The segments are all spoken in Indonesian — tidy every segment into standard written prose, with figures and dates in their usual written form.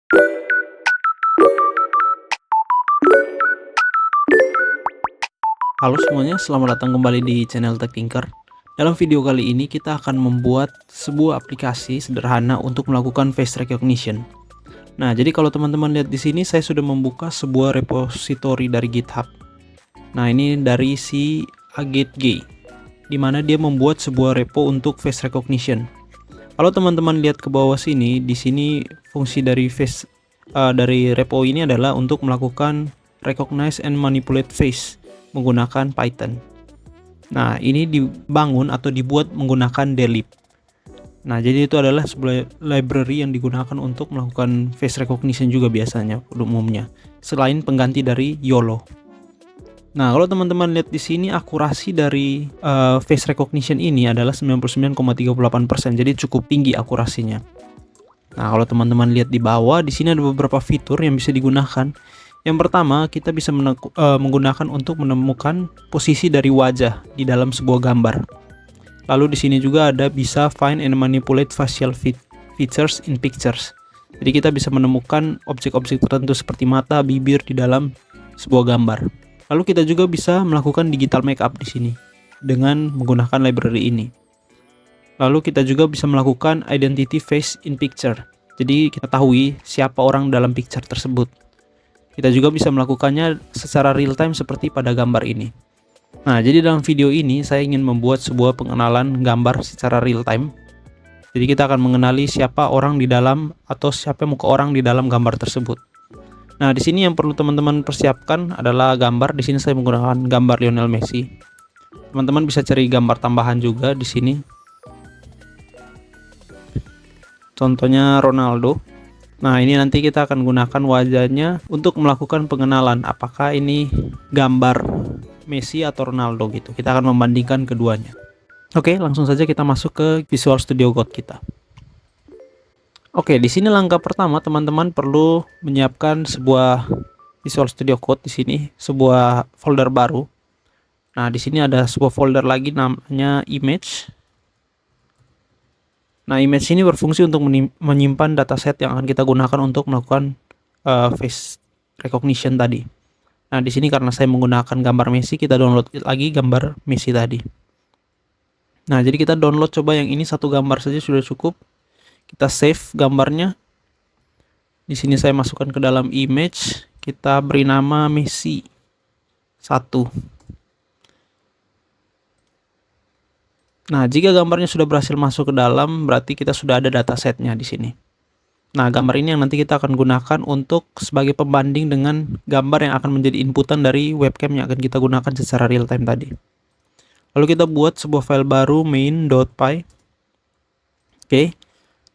Halo semuanya, selamat datang kembali di channel Tech Tinker. Dalam video kali ini kita akan membuat sebuah aplikasi sederhana untuk melakukan face recognition. Nah, jadi kalau teman-teman lihat di sini saya sudah membuka sebuah repository dari GitHub. Nah, ini dari si Agate di mana dia membuat sebuah repo untuk face recognition. Kalau teman-teman lihat ke bawah sini, di sini fungsi dari dari repo ini adalah untuk melakukan recognize and manipulate face menggunakan Python. Nah, ini dibangun atau dibuat menggunakan dlib. Nah, jadi itu adalah sebuah library yang digunakan untuk melakukan face recognition juga biasanya umumnya, selain pengganti dari YOLO. Nah, kalau teman-teman lihat di sini akurasi dari face recognition ini adalah 99,38%, jadi cukup tinggi akurasinya. Nah, kalau teman-teman lihat di bawah, di sini ada beberapa fitur yang bisa digunakan. Yang pertama, kita bisa menggunakan untuk menemukan posisi dari wajah di dalam sebuah gambar. Lalu di sini juga ada bisa find and manipulate facial features in pictures. Jadi kita bisa menemukan objek-objek tertentu seperti mata, bibir di dalam sebuah gambar. Lalu kita juga bisa melakukan digital makeup di sini dengan menggunakan library ini. Lalu kita juga bisa melakukan identity face in picture. Jadi kita ketahui siapa orang dalam picture tersebut. Kita juga bisa melakukannya secara real time seperti pada gambar ini. Nah, jadi dalam video ini saya ingin membuat sebuah pengenalan gambar secara real time. Jadi kita akan mengenali siapa orang di dalam atau siapa muka orang di dalam gambar tersebut. Nah, di sini yang perlu teman-teman persiapkan adalah gambar. Di sini saya menggunakan gambar Lionel Messi. Teman-teman bisa cari gambar tambahan juga di sini. Contohnya Ronaldo. Nah, ini nanti kita akan gunakan wajahnya untuk melakukan pengenalan apakah ini gambar Messi atau Ronaldo gitu. Kita akan membandingkan keduanya. Oke, langsung saja kita masuk ke Visual Studio Code kita. Oke, di sini langkah pertama teman-teman perlu menyiapkan sebuah Visual Studio Code di sini, sebuah folder baru. Nah, di sini ada sebuah folder lagi namanya image. Nah, image ini berfungsi untuk menyimpan dataset yang akan kita gunakan untuk melakukan face recognition tadi. Nah, di sini karena saya menggunakan gambar Messi, kita download lagi gambar Messi tadi. Nah, jadi kita download coba yang ini satu gambar saja sudah cukup. Kita save gambarnya. Di sini saya masukkan ke dalam image, kita beri nama Messi 1. Nah, jika gambarnya sudah berhasil masuk ke dalam, berarti kita sudah ada datasetnya di sini. Nah, gambar ini yang nanti kita akan gunakan untuk sebagai pembanding dengan gambar yang akan menjadi inputan dari webcam yang akan kita gunakan secara real time tadi. Lalu kita buat sebuah file baru main.py. Oke.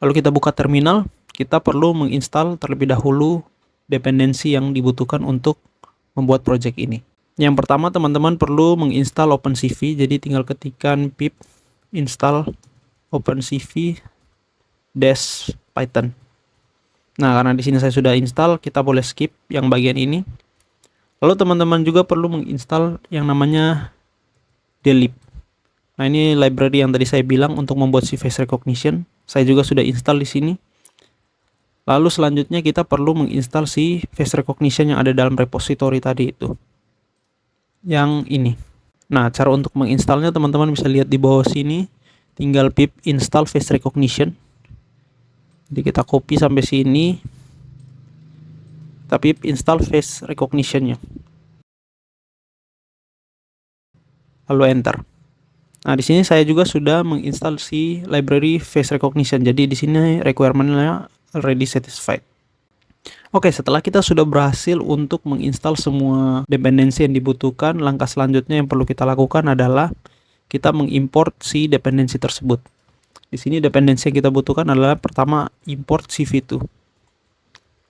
Lalu kita buka terminal, kita perlu menginstal terlebih dahulu dependensi yang dibutuhkan untuk membuat project ini. Yang pertama, teman-teman perlu menginstal OpenCV, jadi tinggal ketikkan pip install OpenCV -python. Nah, karena di sini saya sudah install, kita boleh skip yang bagian ini. Lalu teman-teman juga perlu menginstal yang namanya dlib. Nah, ini library yang tadi saya bilang untuk membuat si face recognition. Saya juga sudah install di sini. Lalu selanjutnya kita perlu menginstal si face recognition yang ada dalam repository tadi itu. Yang ini. Nah, cara untuk menginstalnya teman-teman bisa lihat di bawah sini. Tinggal pip install face recognition. Jadi kita copy sampai sini. Kita pip install face recognition-nya. Lalu enter. Nah, di sini saya juga sudah menginstal si library face recognition. Jadi di sini requirement-nya already satisfied. Oke, setelah kita sudah berhasil untuk menginstal semua dependensi yang dibutuhkan, langkah selanjutnya yang perlu kita lakukan adalah kita mengimport si dependensi tersebut. Di sini dependensi yang kita butuhkan adalah pertama import CV2.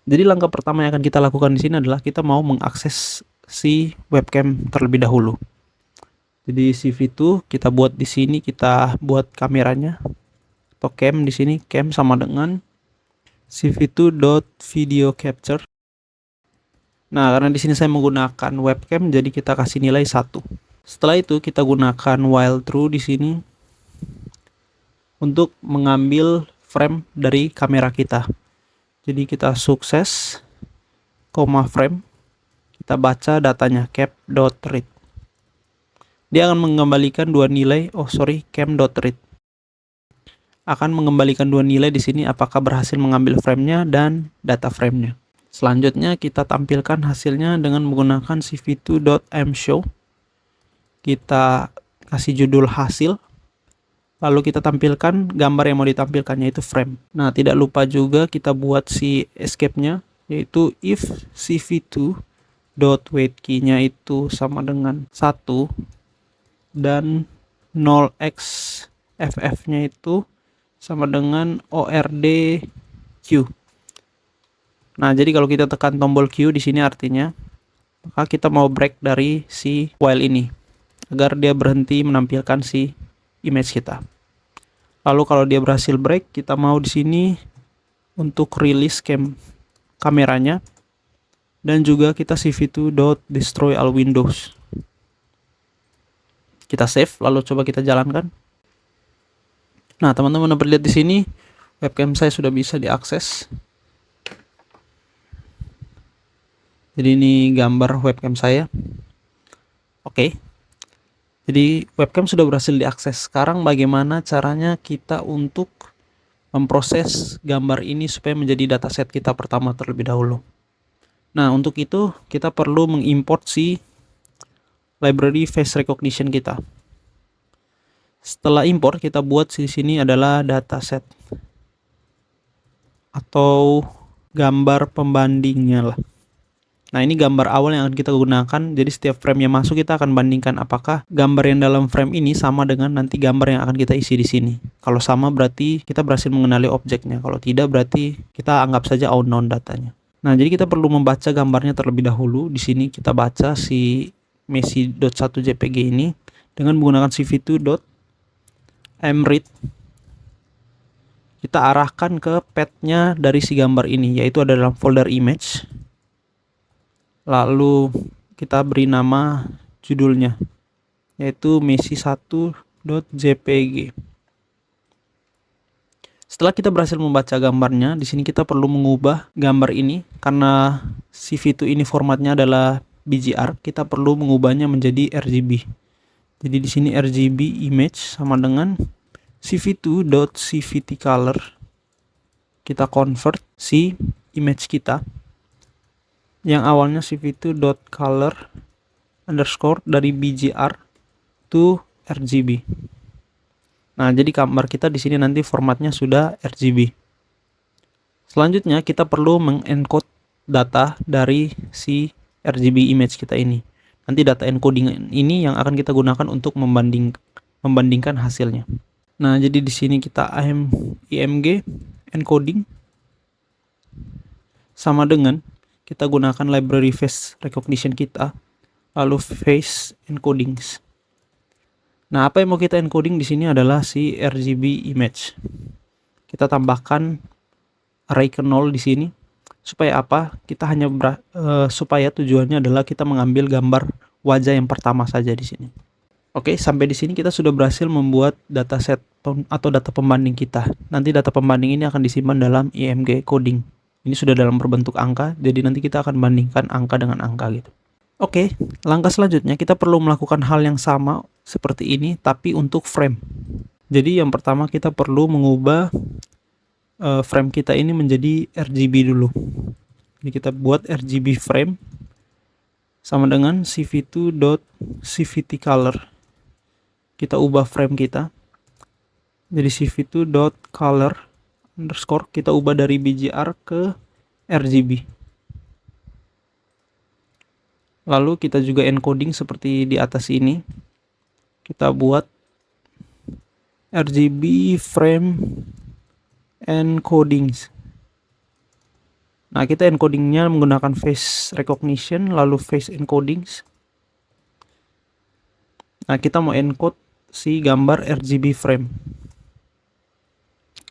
Jadi langkah pertama yang akan kita lakukan di sini adalah kita mau mengakses si webcam terlebih dahulu. Jadi CV2 kita buat di sini, kita buat kameranya atau cam di sini, cam sama dengan cv2.video capture. Nah, karena di sini saya menggunakan webcam, jadi kita kasih nilai 1. Setelah itu kita gunakan while true di sini untuk mengambil frame dari kamera kita. Jadi kita sukses, frame, kita baca datanya cap.read. Dia akan mengembalikan dua nilai, cam.read akan mengembalikan dua nilai di sini apakah berhasil mengambil framenya dan data framenya. Selanjutnya kita tampilkan hasilnya dengan menggunakan cv2.mshow. Kita kasih judul hasil, lalu kita tampilkan gambar yang mau ditampilkan, yaitu frame. Nah, tidak lupa juga kita buat si escape-nya, yaitu if cv2.wait key-nya itu sama dengan 1 dan 0x ff-nya itu sama dengan ordq. Nah, jadi kalau kita tekan tombol Q di sini artinya maka kita mau break dari si while ini agar dia berhenti menampilkan si image kita. Lalu kalau dia berhasil break, kita mau di sini untuk rilis kameranya dan juga kita cv2.destroy all windows. Kita save lalu coba kita jalankan. Nah, teman-teman dapat lihat di sini webcam saya sudah bisa diakses. Jadi ini gambar webcam saya. Oke. Jadi webcam sudah berhasil diakses. Sekarang bagaimana caranya kita untuk memproses gambar ini supaya menjadi dataset kita pertama terlebih dahulu. Nah, untuk itu kita perlu mengimport si library face recognition kita. Setelah import, kita buat di sini adalah dataset atau gambar pembandingnya lah. Nah, ini gambar awal yang akan kita gunakan. Jadi setiap frame yang masuk kita akan bandingkan apakah gambar yang dalam frame ini sama dengan nanti gambar yang akan kita isi di sini. Kalau sama berarti kita berhasil mengenali objeknya. Kalau tidak berarti kita anggap saja unknown datanya. Nah, jadi kita perlu membaca gambarnya terlebih dahulu. Di sini kita baca si messi.1jpg ini dengan menggunakan cv2.mread. Kita arahkan ke path-nya dari si gambar ini, yaitu ada dalam folder image. Lalu kita beri nama judulnya, yaitu messi1.jpg. Setelah kita berhasil membaca gambarnya, di sini kita perlu mengubah gambar ini karena cv2 ini formatnya adalah BGR, kita perlu mengubahnya menjadi RGB. Jadi di sini RGB image sama dengan cv2.cvtcolor. Kita convert si image kita yang awalnya cv2.color underscore dari BGR to RGB. Nah, jadi gambar kita di sini nanti formatnya sudah RGB. Selanjutnya kita perlu mengencode data dari si RGB image kita ini. Nanti data encoding ini yang akan kita gunakan untuk membandingkan hasilnya. Nah, jadi di sini kita img encoding sama dengan kita gunakan library face recognition kita, lalu face encodings. Nah, apa yang mau kita encoding di sini adalah si RGB image. Kita tambahkan array ke 0 di sini. Supaya apa? Kita hanya supaya tujuannya adalah kita mengambil gambar wajah yang pertama saja di sini. Oke, sampai di sini kita sudah berhasil membuat dataset atau data pembanding kita. Nanti data pembanding ini akan disimpan dalam img coding. Ini sudah dalam berbentuk angka, jadi nanti kita akan bandingkan angka dengan angka gitu. Oke, langkah selanjutnya kita perlu melakukan hal yang sama seperti ini, tapi untuk frame. Jadi yang pertama kita perlu mengubah frame kita ini menjadi RGB dulu. Jadi kita buat RGB frame sama dengan cv2.cvtcolor. Kita ubah frame kita. Jadi cv2.color underscore kita ubah dari BGR ke RGB. Lalu kita juga encoding seperti di atas ini. Kita buat RGB frame encodings. Nah, kita encodingnya menggunakan face recognition lalu face encodings. Nah, kita mau encode si gambar RGB frame.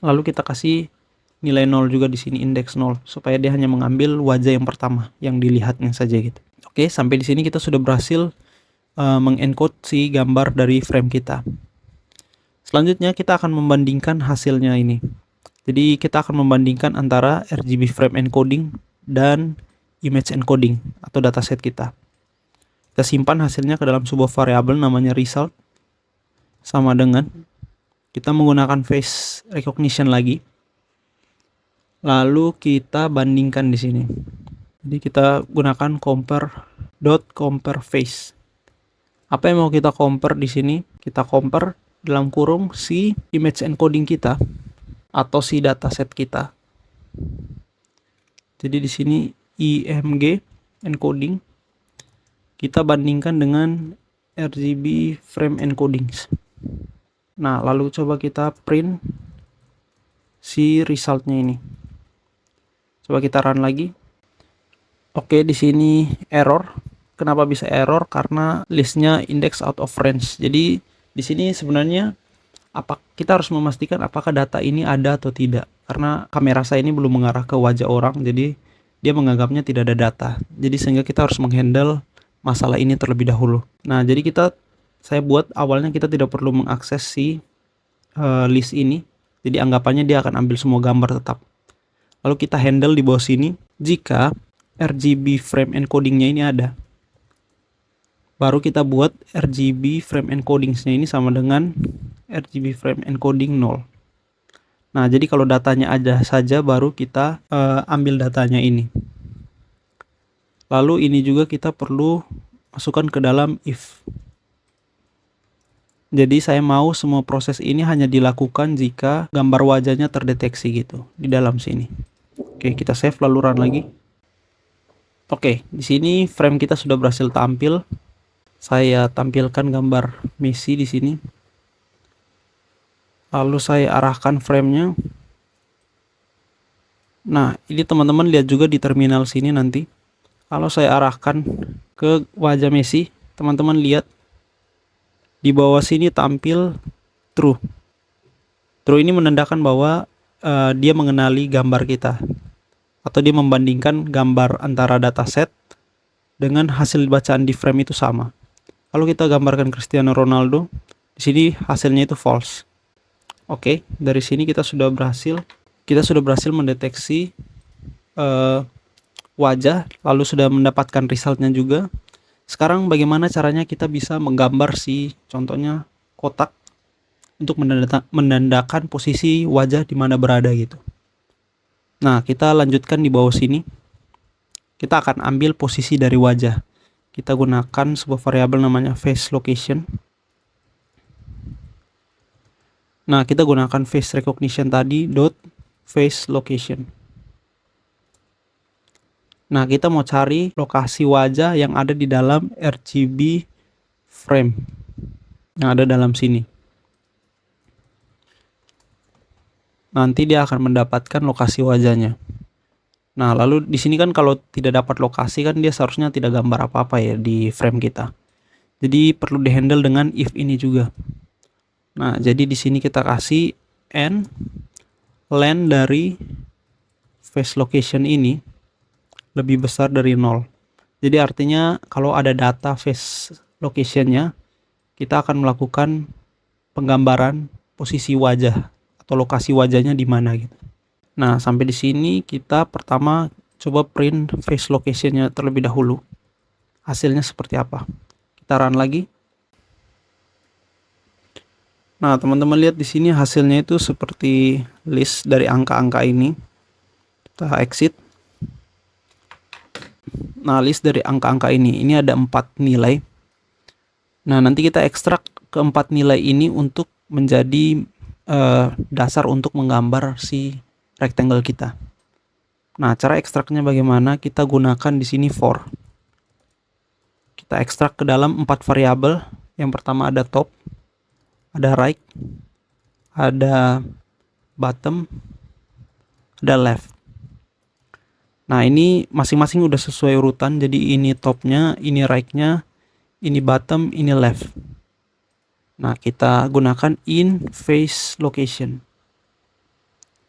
Lalu kita kasih nilai 0 juga di sini, indeks 0, supaya dia hanya mengambil wajah yang pertama yang dilihatnya saja gitu. Oke, sampai di sini kita sudah berhasil mengencode si gambar dari frame kita. Selanjutnya kita akan membandingkan hasilnya ini. Jadi kita akan membandingkan antara RGB frame encoding dan image encoding atau dataset kita. Kita simpan hasilnya ke dalam sebuah variabel namanya result, sama dengan kita menggunakan face recognition lagi. Lalu kita bandingkan di sini. Jadi kita gunakan compare face. Apa yang mau kita compare di sini? Kita compare dalam kurung si image encoding kita atau si dataset kita. Jadi di sini IMG encoding kita bandingkan dengan RGB frame encoding. Nah, lalu coba kita print si resultnya ini. Coba kita run lagi. Oke, di sini error. Kenapa bisa error? Karena listnya index out of range. Jadi di sini sebenarnya kita harus memastikan apakah data ini ada atau tidak. Karena kamera saya ini belum mengarah ke wajah orang, jadi dia menganggapnya tidak ada data. Jadi sehingga kita harus menghandle masalah ini terlebih dahulu. Nah, jadi saya buat awalnya kita tidak perlu mengakses si list ini. Jadi anggapannya dia akan ambil semua gambar tetap. Lalu kita handle di bawah sini jika RGB frame encodingnya ini ada. Baru kita buat RGB frame encodingsnya ini sama dengan RGB frame encoding 0. Nah, jadi kalau datanya ada saja baru kita ambil datanya ini. Lalu ini juga kita perlu masukkan ke dalam if. Jadi saya mau semua proses ini hanya dilakukan jika gambar wajahnya terdeteksi gitu di dalam sini. Oke, kita save lalu run lagi. Oke, di sini frame kita sudah berhasil tampil. Saya tampilkan gambar Messi di sini. Lalu saya arahkan framenya. Nah, ini teman-teman lihat juga di terminal sini nanti. Kalau saya arahkan ke wajah Messi, teman-teman lihat di bawah sini tampil true. True ini menandakan bahwa dia mengenali gambar kita, atau dia membandingkan gambar antara dataset dengan hasil bacaan di frame itu sama. Kalau kita gambarkan Cristiano Ronaldo, di sini hasilnya itu false. Oke, dari sini kita sudah berhasil mendeteksi wajah, lalu sudah mendapatkan resultnya juga. Sekarang bagaimana caranya kita bisa menggambar contohnya kotak untuk menandakan posisi wajah di mana berada gitu. Nah, kita lanjutkan di bawah sini. Kita akan ambil posisi dari wajah. Kita gunakan sebuah variabel namanya face location. Nah, kita gunakan face recognition tadi dot face location. Nah, kita mau cari lokasi wajah yang ada di dalam RGB frame yang ada dalam sini. Nanti dia akan mendapatkan lokasi wajahnya. Nah, lalu di sini kan kalau tidak dapat lokasi kan dia seharusnya tidak gambar apa-apa ya di frame kita. Jadi perlu dihandle dengan if ini juga. Nah, jadi di sini kita kasih n len dari face location ini lebih besar dari 0. Jadi artinya kalau ada data face locationnya, kita akan melakukan penggambaran posisi wajah atau lokasi wajahnya di mana gitu. Nah, sampai di sini kita pertama coba print face locationnya terlebih dahulu. Hasilnya seperti apa? Kita run lagi. Nah, teman-teman lihat di sini hasilnya itu seperti list dari angka-angka ini. Kita exit. Nah, list dari angka-angka ini ada 4 nilai. Nah, nanti kita ekstrak ke 4 nilai ini untuk menjadi dasar untuk menggambar si rectangle kita. Nah, cara ekstraknya bagaimana? Kita gunakan di sini for. Kita ekstrak ke dalam 4 variabel. Yang pertama ada top, ada right, ada bottom, ada left. Nah, ini masing-masing udah sesuai urutan. Jadi ini topnya, ini right-nya, ini bottom, ini left. Nah, kita gunakan in face location.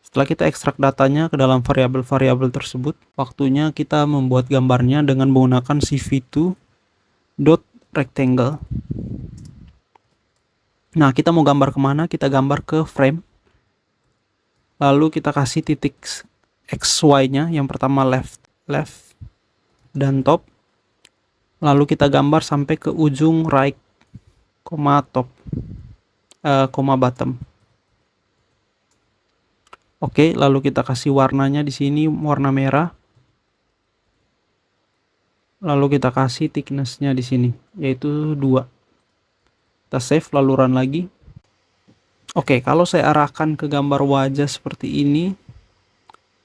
Setelah kita ekstrak datanya ke dalam variabel-variabel tersebut, waktunya kita membuat gambarnya dengan menggunakan cv2.rectangle. Nah, kita mau gambar kemana? Kita gambar ke frame. Lalu kita kasih titik XY-nya, yang pertama left, dan top. Lalu kita gambar sampai ke ujung right, top, bottom. Oke, lalu kita kasih warnanya di sini warna merah. Lalu kita kasih thickness-nya di sini, yaitu 2. Kita save, lalu run lagi. Oke, kalau saya arahkan ke gambar wajah seperti ini,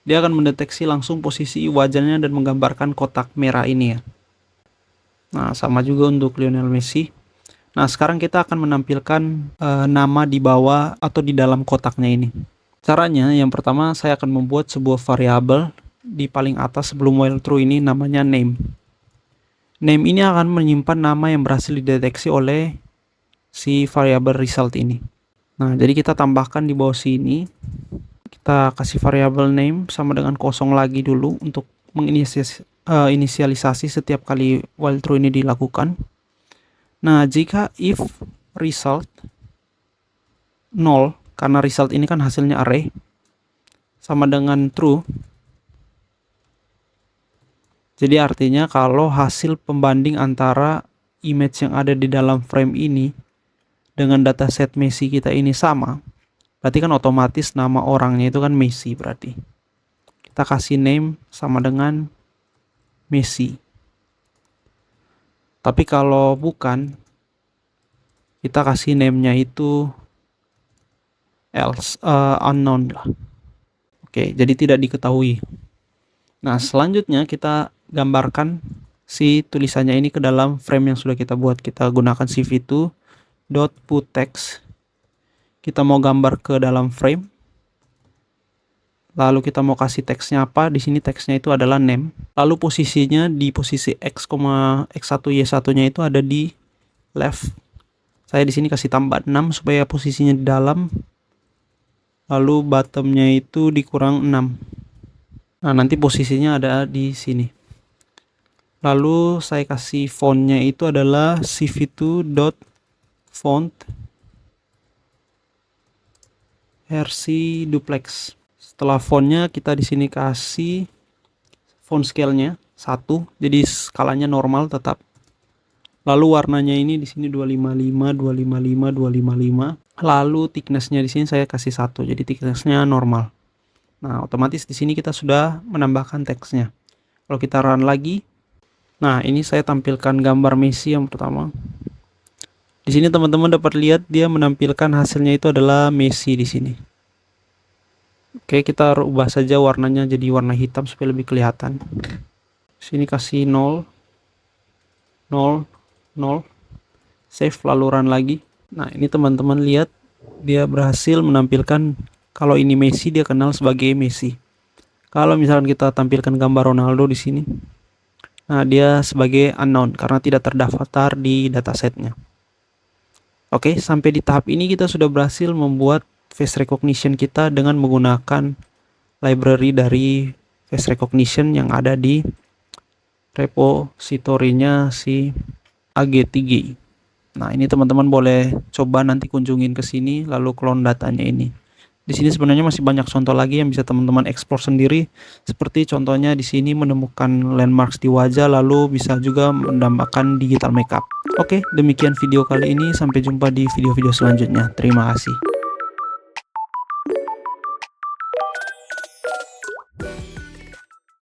dia akan mendeteksi langsung posisi wajahnya dan menggambarkan kotak merah ini ya. Nah, sama juga untuk Lionel Messi. Nah, sekarang kita akan menampilkan nama di bawah atau di dalam kotaknya ini. Caranya, yang pertama saya akan membuat sebuah variabel di paling atas sebelum while true ini, namanya name. Name ini akan menyimpan nama yang berhasil dideteksi oleh si variabel result ini. Nah, jadi kita tambahkan di bawah sini. Kita kasih variabel name sama dengan kosong lagi dulu untuk menginisialisasi setiap kali while true ini dilakukan. Nah, jika if result 0, karena result ini kan hasilnya array, sama dengan true, jadi artinya kalau hasil pembanding antara image yang ada di dalam frame ini dengan dataset Messi kita ini sama, berarti kan otomatis nama orangnya itu kan Messi berarti. Kita kasih name sama dengan Messi. Tapi kalau bukan, kita kasih name-nya itu else, unknown lah. Oke, jadi tidak diketahui. Nah, selanjutnya kita gambarkan si tulisannya ini ke dalam frame yang sudah kita buat. Kita gunakan cv2.putText. Kita mau gambar ke dalam frame. Lalu kita mau kasih teksnya apa? Di sini teksnya itu adalah name. Lalu posisinya di posisi x, x1 y1-nya itu ada di left. Saya di sini kasih tambah 6 supaya posisinya di dalam. Lalu bottomnya itu dikurang 6. Nah, nanti posisinya ada di sini. Lalu saya kasih fontnya itu adalah cv2.font versi duplex. Setelah fontnya kita di sini kasih font scale-nya 1, jadi skalanya normal tetap. Lalu warnanya ini di sini 255, 255, 255. Lalu thickness-nya di sini saya kasih 1, jadi thickness-nya normal. Nah, otomatis di sini kita sudah menambahkan teksnya. Kalau kita run lagi, nah ini saya tampilkan gambar Messi yang pertama. Di sini teman-teman dapat lihat dia menampilkan hasilnya itu adalah Messi di sini. Oke, kita ubah saja warnanya jadi warna hitam supaya lebih kelihatan. Sini kasih 0, 0, 0. Save, lalu run lagi. Nah, ini teman-teman lihat dia berhasil menampilkan kalau ini Messi, dia kenal sebagai Messi. Kalau misalkan kita tampilkan gambar Ronaldo di sini, nah dia sebagai unknown karena tidak terdaftar di datasetnya. Oke, sampai di tahap ini kita sudah berhasil membuat face recognition kita dengan menggunakan library dari face recognition yang ada di repositorinya si AG3. Nah, ini teman-teman boleh coba nanti kunjungin ke sini lalu clone datanya ini. Di sini sebenarnya masih banyak contoh lagi yang bisa teman-teman explore sendiri. Seperti contohnya di sini menemukan landmarks di wajah, lalu bisa juga menambahkan digital makeup. Oke, demikian video kali ini. Sampai jumpa di video-video selanjutnya. Terima kasih.